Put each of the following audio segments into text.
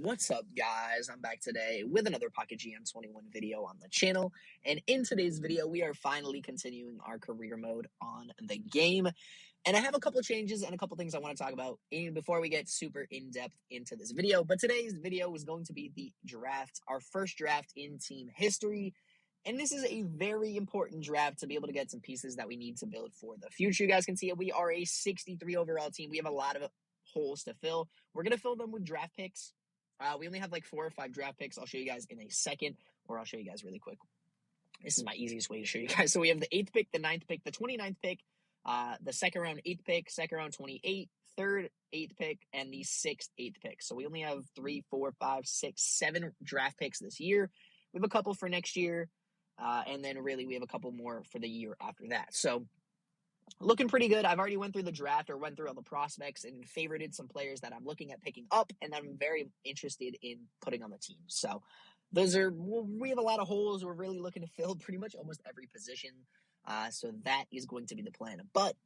What's up, guys? I'm back today with another Pocket GM21 video on the channel, and in today's video, we are finally continuing our career mode on the game, and I have a couple changes and a couple things I want to talk about before we get super in-depth into this video. But today's video is going to be the draft, our first draft in team history, and this is a very important draft to be able to get some pieces that we need to build for the future. You guys can see it. We are a 63 overall team. We have a lot of holes to fill. We're going to fill them with draft picks. We only have like 4 or 5 draft picks. I'll show you guys in a second, or I'll show you guys really quick. This is my easiest way to show you guys. So we have the 8th pick, the 9th pick, the 29th pick, the second round 8th pick, second round 28, third 8th pick, and the 6th 8th pick. So we only have 3, 4, 5, 6, 7 draft picks this year. We have a couple for next year, and then really we have a couple more for the year after that. So looking pretty good. I've already went through the draft or went through all the prospects and favorited some players that I'm looking at picking up and I'm very interested in putting on the team. So we have a lot of holes. We're really looking to fill pretty much almost every position. So that is going to be the plan. But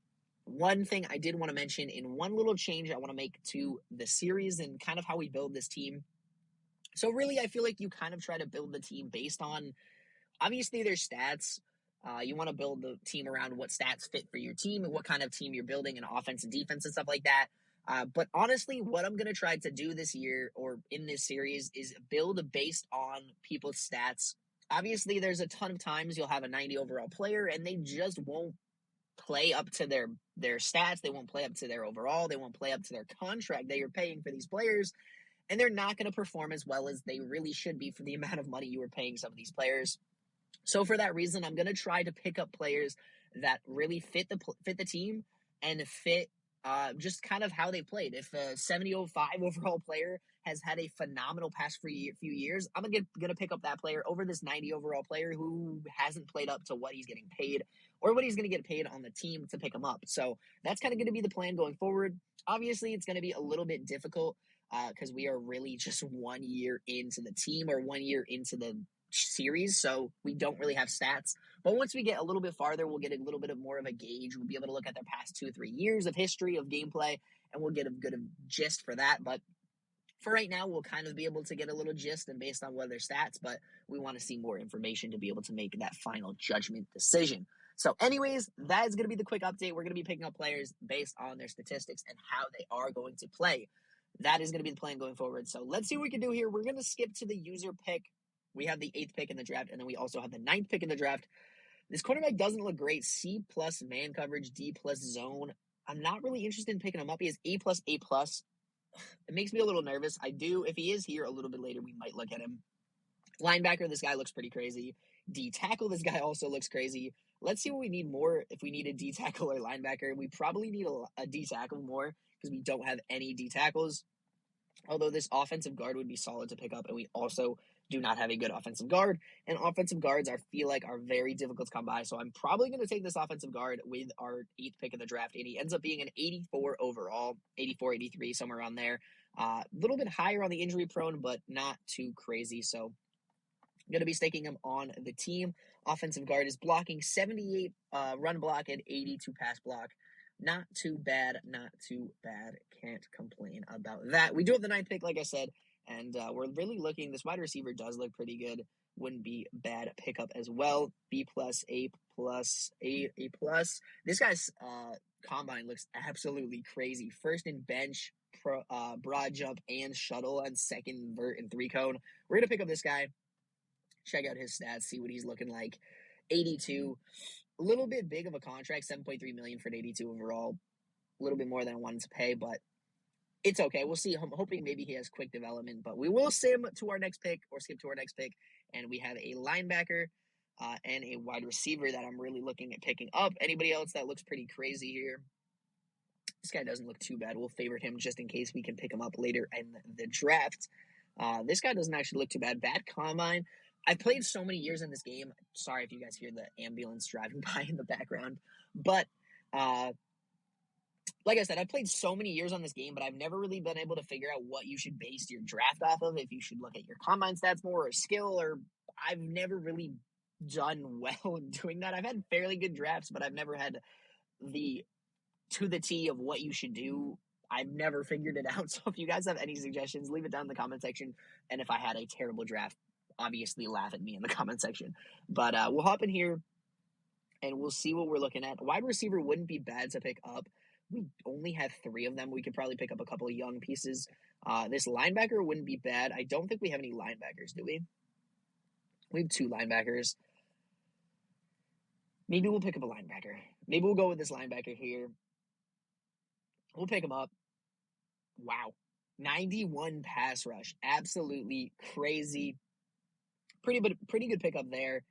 one thing I did want to mention in one little change I want to make to the series and kind of how we build this team. So really, I feel like you kind of try to build the team based on, obviously, their stats. You want to build the team around what stats fit for your team and what kind of team you're building and offense and defense and stuff like that. But honestly, what I'm going to try to do this year or in this series is build based on people's stats. Obviously, there's a ton of times you'll have a 90 overall player and they just won't play up to their stats. They won't play up to their overall. They won't play up to their contract that you're paying for these players. And they're not going to perform as well as they really should be for the amount of money you were paying some of these players. So for that reason, I'm going to try to pick up players that really fit the team and fit just kind of how they played. If a 70-05 overall player has had a phenomenal past few years, I'm going to pick up that player over this 90 overall player who hasn't played up to what he's getting paid or what he's going to get paid on the team to pick him up. So that's kind of going to be the plan going forward. Obviously, it's going to be a little bit difficult because we are really just 1 year into the team or 1 year into the series, so we don't really have stats. But once we get a little bit farther, we'll get a little bit of more of a gauge. We'll be able to look at their past 2 or 3 years of history of gameplay, and we'll get a good gist for that. But for right now, we'll kind of be able to get a little gist and based on what their stats, but we want to see more information to be able to make that final judgment decision. So anyways, that is going to be the quick update. We're going to be picking up players based on their statistics and how they are going to play. That is going to be the plan going forward. So let's see what we can do here. We're going to skip to the user pick. We have the 8th pick in the draft, and then we also have the 9th pick in the draft. This quarterback doesn't look great. C+ man coverage, D+ zone. I'm not really interested in picking him up. He has A+, A+. It makes me a little nervous. If he is here a little bit later, we might look at him. Linebacker, this guy looks pretty crazy. D tackle, this guy also looks crazy. Let's see what we need more. If we need a D tackle or linebacker, we probably need a D tackle more because we don't have any D tackles. Although this offensive guard would be solid to pick up, and we also do not have a good offensive guard. And offensive guards, I feel like, are very difficult to come by. So I'm probably going to take this offensive guard with our 8th pick in the draft. And he ends up being an 84 overall, 84, 83, somewhere around there. A little bit higher on the injury prone, but not too crazy. So I'm going to be staking him on the team. Offensive guard is blocking 78 run block and 82 pass block. Not too bad, not too bad. Can't complain about that. We do have the 9th pick, like I said, and we're really looking. This wide receiver does look pretty good. Wouldn't be bad pickup as well. B+, A+, A+. This guy's combine looks absolutely crazy. First in bench, broad jump, and shuttle, and second vert and 3-cone. We're going to pick up this guy, check out his stats, see what he's looking like. 82. A little bit big of a contract, $7.3 million for an 82 overall. A little bit more than I wanted to pay, but it's okay. We'll see. I'm hoping maybe he has quick development, but we will skip to our next pick, and we have a linebacker and a wide receiver that I'm really looking at picking up. Anybody else that looks pretty crazy here? This guy doesn't look too bad. We'll favorite him just in case we can pick him up later in the draft. This guy doesn't actually look too bad. Bad combine. I played so many years in this game. Sorry if you guys hear the ambulance driving by in the background. But like I said, I played so many years on this game, but I've never really been able to figure out what you should base your draft off of. If you should look at your combine stats more or skill, or I've never really done well in doing that. I've had fairly good drafts, but I've never had to the T of what you should do I've never figured it out. So if you guys have any suggestions, leave it down in the comment section. And if I had a terrible draft, obviously laugh at me in the comment section. But we'll hop in here and we'll see what we're looking at. Wide receiver wouldn't be bad to pick up. We only have 3 of them. We could probably pick up a couple of young pieces. This linebacker wouldn't be bad. I don't think we have any linebackers, do we? We have 2 linebackers. Maybe we'll pick up a linebacker. Maybe we'll go with this linebacker here. We'll pick him up. Wow. 91 pass rush. Absolutely crazy. Pretty good pickup there.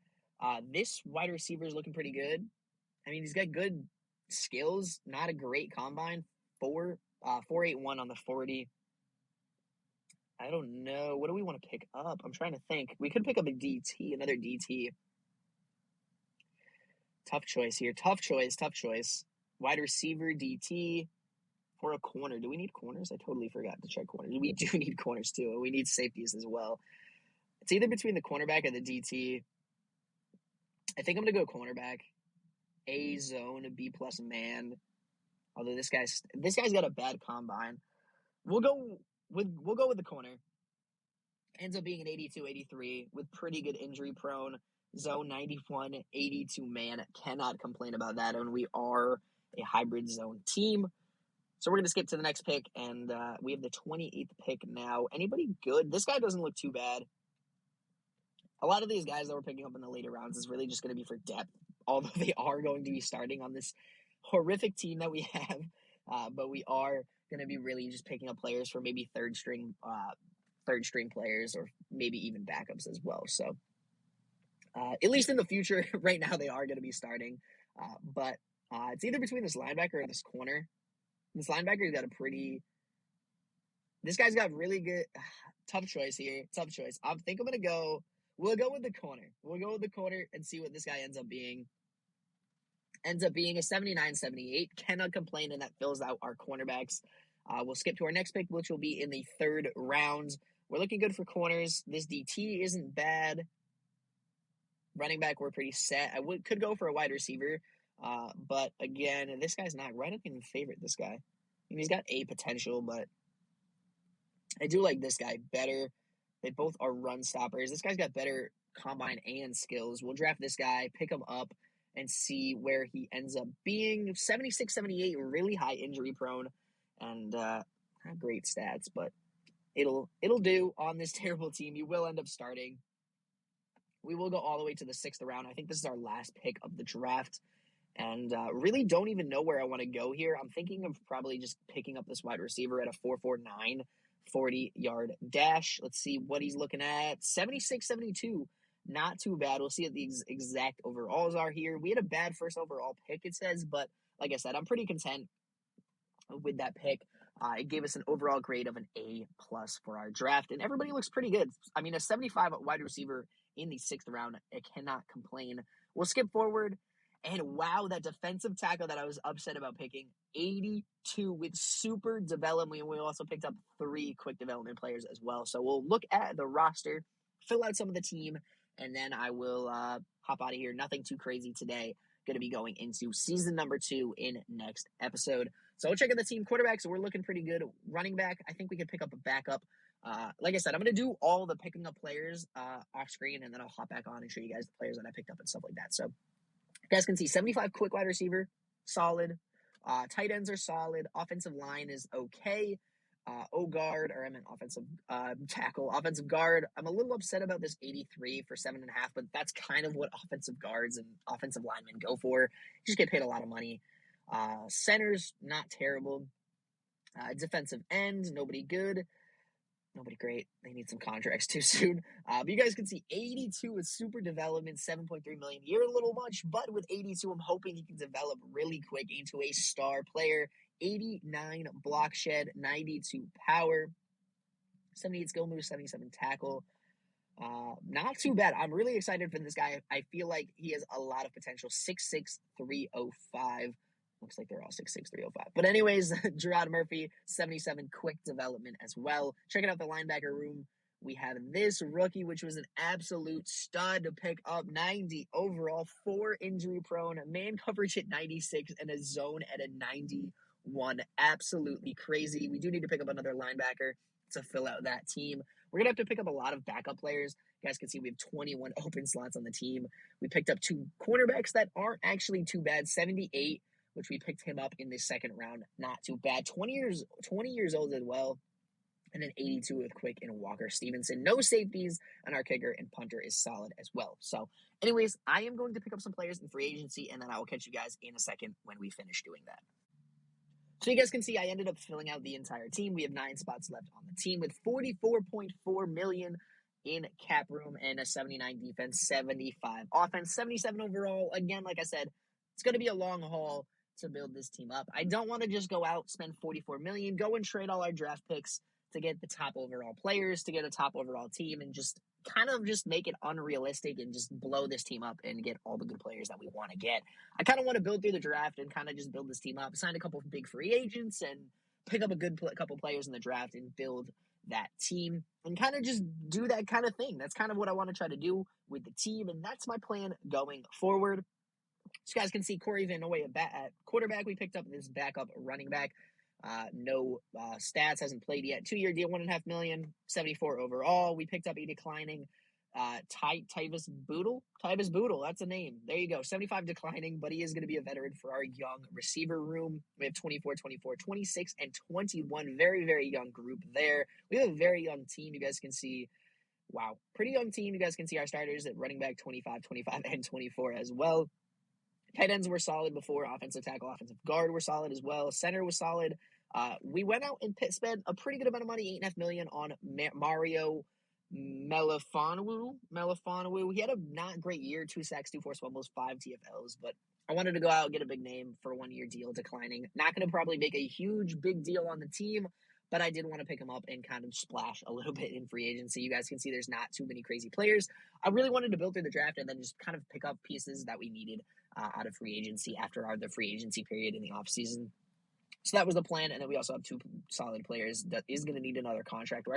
This wide receiver is looking pretty good. I mean, he's got good skills. Not a great combine. 4.81 on the 40. I don't know. What do we want to pick up? I'm trying to think. We could pick up a DT, another DT. Tough choice here. Tough choice. Wide receiver, DT, or a corner. Do we need corners? I totally forgot to check corners. We do need corners too. We need safeties as well. It's either between the cornerback and the DT. I think I'm going to go cornerback. A zone, B plus man. Although this guy's got a bad combine. We'll go with the corner. Ends up being an 82, 83 with pretty good injury prone. Zone 91, 82 man. Cannot complain about that. And we are a hybrid zone team. So we're going to skip to the next pick. And we have the 28th pick now. Anybody good? This guy doesn't look too bad. A lot of these guys that we're picking up in the later rounds is really just going to be for depth. Although they are going to be starting on this horrific team that we have. But we are going to be really just picking up players for maybe third string players or maybe even backups as well. So at least in the future, right now they are going to be starting. But it's either between this linebacker or this corner. This linebacker's got this guy's got really good, tough choice here. Tough choice. I think I'm going to go, we'll go with the corner. We'll go with the corner and see what this guy ends up being. Ends up being a 79, 78. Cannot complain, and that fills out our cornerbacks. We'll skip to our next pick, which will be in the 3rd round. We're looking good for corners. This DT isn't bad. Running back, we're pretty set. Could go for a wide receiver. But again, this guy's not right. I don't even favorite this guy. I mean, he's got a potential, but I do like this guy better. They both are run stoppers. This guy's got better combine and skills. We'll draft this guy, pick him up, and see where he ends up being. 76, 78, really high injury prone, and not great stats, but it'll do on this terrible team. You will end up starting. We will go all the way to the 6th round. I think this is our last pick of the draft, and really don't even know where I want to go here. I'm thinking of probably just picking up this wide receiver at a 4.49, 40-yard dash. Let's see what he's looking at. 76, 72. Not too bad. We'll see what the exact overalls are here. We had a bad first overall pick, it says, but like I said, I'm pretty content with that pick. It gave us an overall grade of an A+ for our draft, and everybody looks pretty good. I mean, a 75 wide receiver in the 6th round, I cannot complain. We'll skip forward, and wow, that defensive tackle that I was upset about picking, 82 with super development. We also picked up 3 quick development players as well. So we'll look at the roster, fill out some of the team, and then I will hop out of here. Nothing too crazy today. Going to be going into season number 2 in next episode. So we'll check out the team quarterback. So we're looking pretty good. Running back, I think we could pick up a backup. Like I said, I'm going to do all the picking up players off screen, and then I'll hop back on and show you guys the players that I picked up and stuff like that. So you guys can see 75 quick wide receiver, solid. Tight ends are solid. Offensive line is okay. Offensive tackle, offensive guard. I'm a little upset about this 83 for 7.5, but that's kind of what offensive guards and offensive linemen go for. You just get paid a lot of money. Centers, not terrible. Defensive end, nobody good. Nobody great. They need some contracts too soon. But you guys can see 82 with super development, 7.3 million a year, a little much, but with 82, I'm hoping he can develop really quick into a star player. 89 block shed, 92 power, 78 skill move, 77 tackle. Not too bad. I'm really excited for this guy. I feel like he has a lot of potential. 6'6", 305. Looks like they're all 6'6", 305. But anyways, Gerard Murphy, 77 quick development as well. Checking out the linebacker room. We have this rookie, which was an absolute stud to pick up. 90 overall, 4 injury prone, man coverage at 96, and a zone at a 91. one. Absolutely crazy. We do need to pick up another linebacker to fill out that team. We're going to have to pick up a lot of backup players. You guys can see we have 21 open slots on the team. We picked up 2 cornerbacks that aren't actually too bad. 78, which we picked him up in the second round. Not too bad. 20 years old as well. And then 82 with Quick and Walker Stevenson. No safeties, and our kicker and punter is solid as well. So, anyways, I am going to pick up some players in free agency, and then I will catch you guys in a second when we finish doing that. So you guys can see I ended up filling out the entire team. We have 9 spots left on the team with $44.4 million in cap room and a 79 defense, 75 offense, 77 overall. Again, like I said, it's going to be a long haul to build this team up. I don't want to just go out, spend $44 million, go and trade all our draft picks to get the top overall players, to get a top overall team, and just kind of just make it unrealistic and just blow this team up and get all the good players that we want to get. I kind of want to build through the draft and kind of just build this team up, sign a couple of big free agents, and pick up a good couple players in the draft and build that team and kind of just do that kind of thing. That's kind of what I want to try to do with the team, and that's my plan going forward. So you guys can see Corey Van Noy at quarterback. We picked up this backup running back. No stats, hasn't played yet. 2-year deal, $1.5 million, 74 overall. We picked up a declining Tyvis Boodle. Tyvis Boodle, that's a name. There you go. 75 declining, but he is going to be a veteran for our young receiver room. We have 24, 24, 26, and 21. Very, very young group there. We have a very young team. You guys can see, wow, pretty young team. You guys can see our starters at running back 25, 25, and 24 as well. Tight ends were solid before. Offensive tackle, offensive guard were solid as well. Center was solid. We went out and spent a pretty good amount of money, $8.5 million, on Mario Melifonwu. He had a not great year, 2 sacks, 2 forced fumbles, 5 TFLs, but I wanted to go out and get a big name for a 1-year deal, declining. Not going to probably make a huge, big deal on the team, but I did want to pick him up and kind of splash a little bit in free agency. You guys can see there's not too many crazy players. I really wanted to build through the draft and then just kind of pick up pieces that we needed out of free agency after the free agency period in the offseason. So that was the plan, and then we also have 2 solid players that is going to need another contract.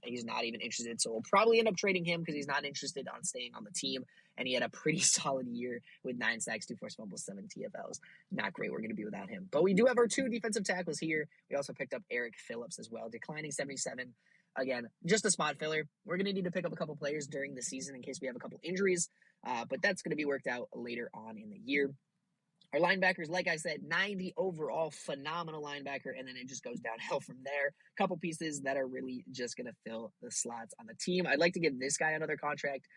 He's not even interested, so we'll probably end up trading him because he's not interested on staying on the team, and he had a pretty solid year with 9 sacks, 2 forced fumbles, 7 TFLs. Not great. We're going to be without him. But we do have our 2 defensive tackles here. We also picked up Eric Phillips as well, declining 77. Again, just a spot filler. We're going to need to pick up a couple players during the season in case we have a couple injuries, but that's going to be worked out later on in the year. Our linebackers, like I said, 90 overall, phenomenal linebacker, and then it just goes downhill from there. A couple pieces that are really just going to fill the slots on the team. I'd like to give this guy another contract.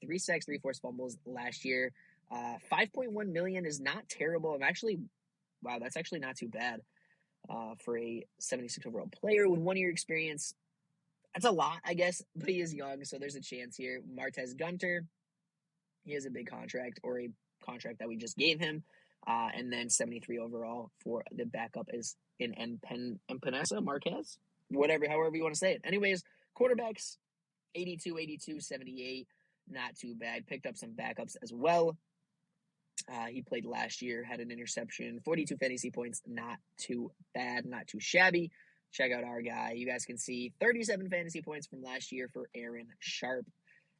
3 sacks, 3 forced fumbles last year. $5.1 million is not terrible. That's actually not too bad for a 76 overall player with 1-year experience. That's a lot, I guess, but he is young, so there's a chance here. Martez Gunter, he has a big contract, or a contract that we just gave him. And then 73 overall for the backup is in Empanesa Marquez, however you want to say it. Anyways, quarterbacks, 82, 78, not too bad. Picked up some backups as well. He played last year, had an interception, 42 fantasy points, not too bad, not too shabby. Check out our guy. You guys can see 37 fantasy points from last year for Aaron Sharp.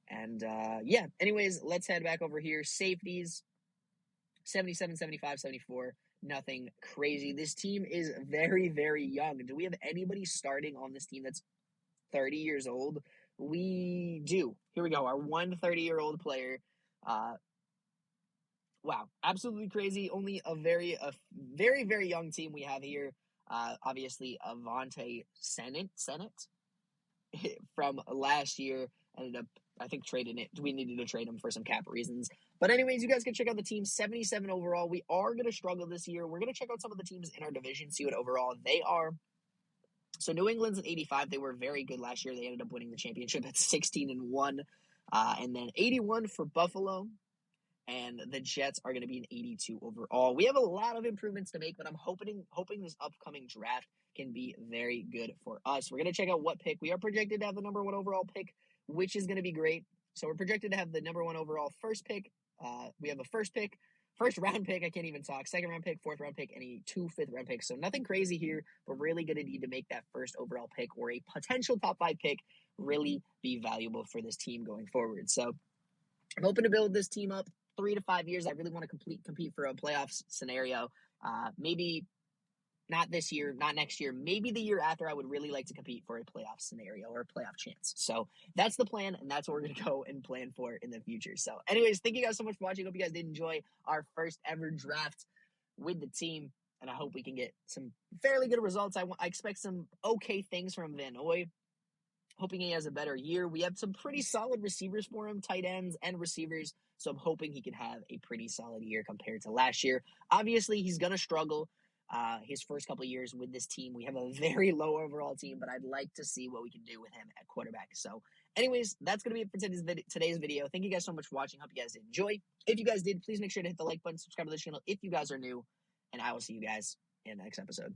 And anyways, let's head back over here. Safeties, 77, 75, 74. Nothing crazy. This team is very, very young. Do we have anybody starting on this team that's 30 years old? We do. Here we go. Our 30-year-old player. Wow. Absolutely crazy. Only a very, very young team we have here. Obviously, Avante Senate from last year ended up, I think, trading it. We needed to trade him for some cap reasons. But anyways, you guys can check out the team. 77 overall. We are going to struggle this year. We're going to check out some of the teams in our division, see what overall they are. So New England's at 85. They were very good last year. They ended up winning the championship at 16-1. And then 81 for Buffalo. And the Jets are going to be an 82 overall. We have a lot of improvements to make, but I'm hoping this upcoming draft can be very good for us. We're going to check out what pick. We are projected to have the number 1 overall pick, which is going to be great. So we're projected to have the number 1 overall first pick. We have a first round pick. I can't even talk. Second round pick, 4th round pick, and 2 5th-round picks. So nothing crazy here. We're really going to need to make that first overall pick or a potential top 5 pick really be valuable for this team going forward. So I'm hoping to build this team up 3 to 5 years. I really want to compete for a playoffs scenario. Maybe not this year, not next year, maybe the year after, I would really like to compete for a playoff scenario or a playoff chance. So that's the plan, and that's what we're going to go and plan for in the future. So anyways, thank you guys so much for watching. Hope you guys did enjoy our first ever draft with the team, and I hope we can get some fairly good results. I expect some okay things from Van Noy. Hoping he has a better year. We have some pretty solid receivers for him, tight ends and receivers. So I'm hoping he can have a pretty solid year compared to last year. Obviously, he's going to struggle his first couple of years with this team. We have a very low overall team, but I'd like to see what we can do with him at quarterback. So anyways, that's going to be it for today's video. Thank you guys so much for watching. Hope you guys did enjoy. If you guys did, please make sure to hit the like button, subscribe to the channel if you guys are new, and I will see you guys in the next episode.